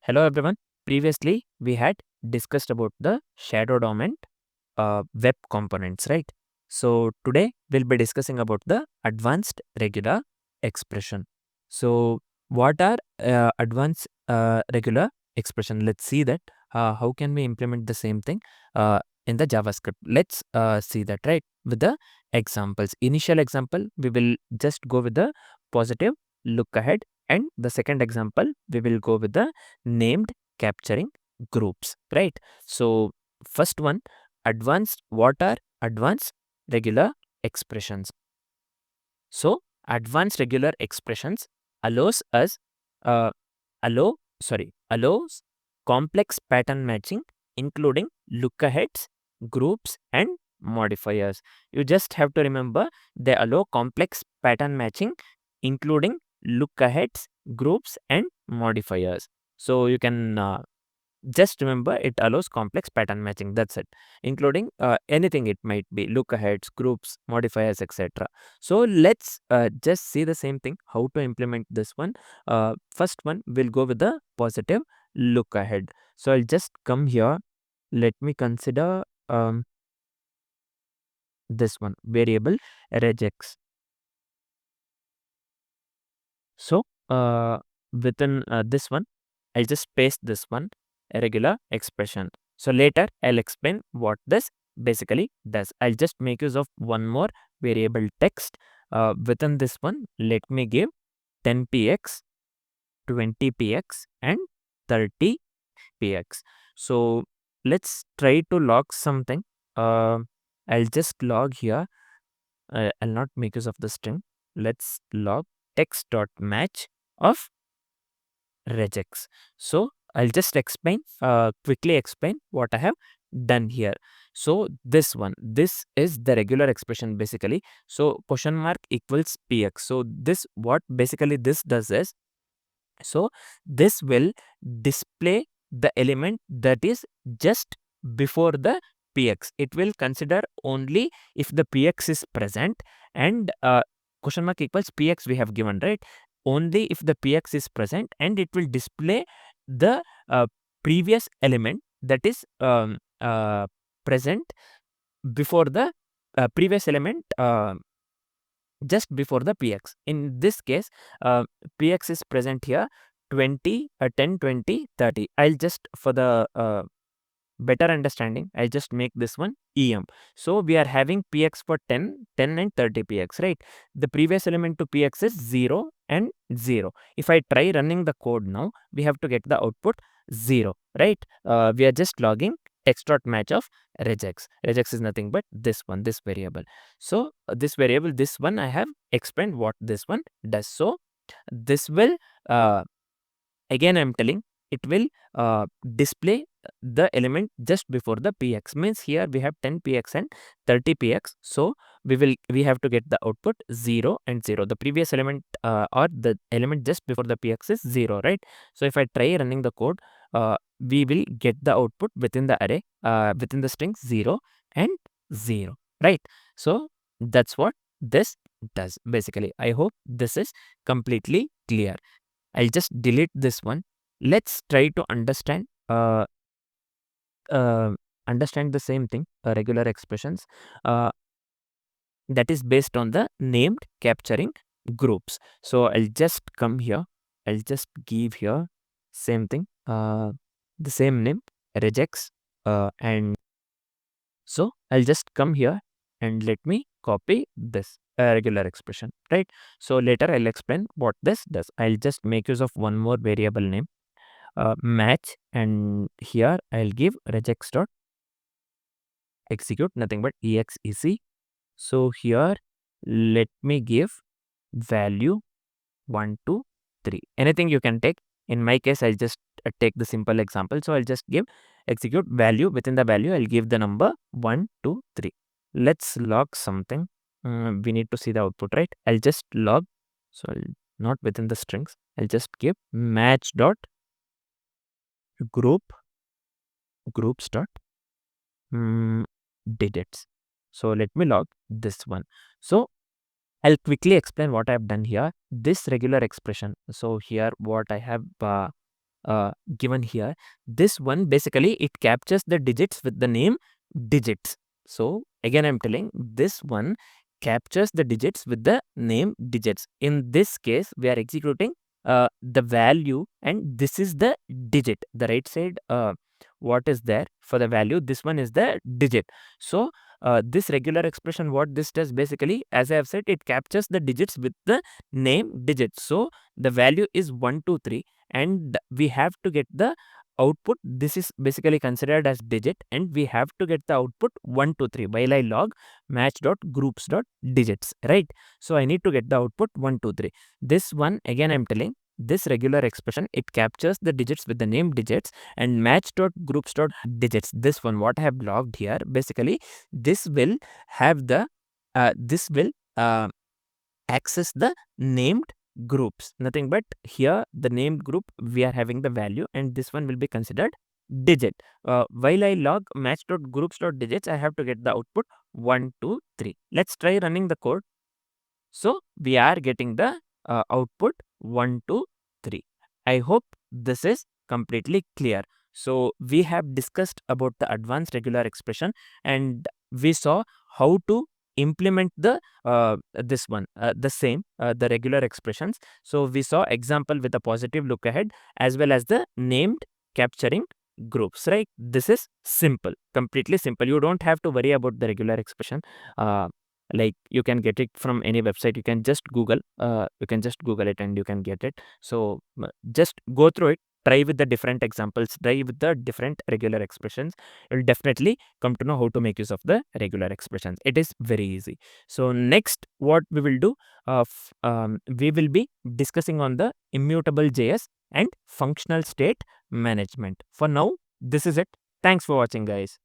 Hello everyone. Previously, we had discussed about the shadow domain web components, right? So today we'll be discussing about the advanced regular expression. So what are advanced regular expression? Let's see that how can we implement the same thing in the JavaScript. Let's see that, right, with the examples. Initial example, we will just go with the positive look ahead, and the second example we will go with the named capturing groups, right? So first one, advanced. What are advanced regular expressions? So advanced regular expressions allows us uh, allows complex pattern matching, including lookaheads, groups, and modifiers. You just have to remember they allow complex pattern matching, including lookaheads, groups, and modifiers. So you can just remember it allows complex pattern matching. That's it, including anything it might be, lookaheads, groups, modifiers, etc. So let's just see the same thing, how to implement this one. First one, we'll go with the positive look ahead. So I'll just come here. Let me consider this one, variable regex. So within this one, I'll just paste this one, a regular expression. So later I'll explain what this basically does. I'll just make use of one more variable text. Within this one, let me give 10px, 20px, and 30px. So let's try to log something. I'll just log here. I'll not make use of the string. Let's log text.match of regex. So I'll just quickly explain what I have done here. So this one, this is the regular expression basically. So question mark equals px. So this, what basically this does is, so this will display the element that is just before the px. It will consider only if the px is present, and question mark equals px we have given, right? Only if the px is present, and it will display the previous element that is present before the previous element just before the px. In this case, px is present here, 20, 10, 20, 30. I'll just, for the better understanding, I'll just make this one em. So we are having px for 10, 10 and 30 px, right? The previous element to px is 0 and 0. If I try running the code now, we have to get the output 0, right? We are just logging text.match of regex. Regex is nothing but this one, this variable. So this variable, this one, I have explained what this one does. So this will again I'm telling, it will display the element just before the px. Means here we have 10px and 30px. So we have to get the output 0 and 0. The previous element or the element just before the px is 0, right? So if I try running the code, we will get the output within the array, within the string 0 and 0, right? So that's what this does basically. I hope this is completely clear. I'll just delete this one. Let's try to understand understand the same thing, regular expressions that is based on the named capturing groups. So I'll just come here. I'll just give here same thing, the same name, regex, and so I'll just come here and let me copy this regular expression, right? So later I'll explain what this does. I'll just make use of one more variable name, match, and here I'll give regex dot execute, nothing but exec. So here let me give value 1, 2, 3. Anything you can take. In my case, I'll just take the simple example. So I'll just give execute value. Within the value, I'll give the number 1, 2, 3. Let's log something. We need to see the output, right? I'll just log. So I'll not within the strings. I'll just give match dot groups dot digits. So let me log this one. So I'll quickly explain what I have done here. This regular expression. So here what I have given here. This one basically it captures the digits with the name digits. So again I'm telling, this one captures the digits with the name digits. In this case we are executing the value, and this is the digit. The right side, what is there for the value, this one is the digit. So this regular expression, what this does basically, as I have said, it captures the digits with the name digits. So the value is 1 2 3, and we have to get the output. This is basically considered as digit, and we have to get the output 1 2 3 while I log match.groups.digits, right? So I need to get the output 1 2 3. This one again I'm telling, this regular expression, it captures the digits with the name digits, and match.groups.digits, this one what I have logged here, basically this will have the this will access the named groups. Nothing but here the named group we are having the value, and this one will be considered digit. While I log match.groups.digits, I have to get the output 1 2 3. Let's try running the code. So we are getting the output 1 2 3. I hope this is completely clear. So we have discussed about the advanced regular expression, and we saw how to implement the this one the regular expressions. So we saw example with a positive look ahead, as well as the named capturing groups, right? This is simple, completely simple. You don't have to worry about the regular expression. Like you can get it from any website. You can just google it and you can get it. So just go through it, try with the different examples, try with the different regular expressions. You'll definitely come to know how to make use of the regular expressions. It is very easy. So next what we will do, we will be discussing on the immutable JS and functional state management. For now, this is it. Thanks for watching, guys.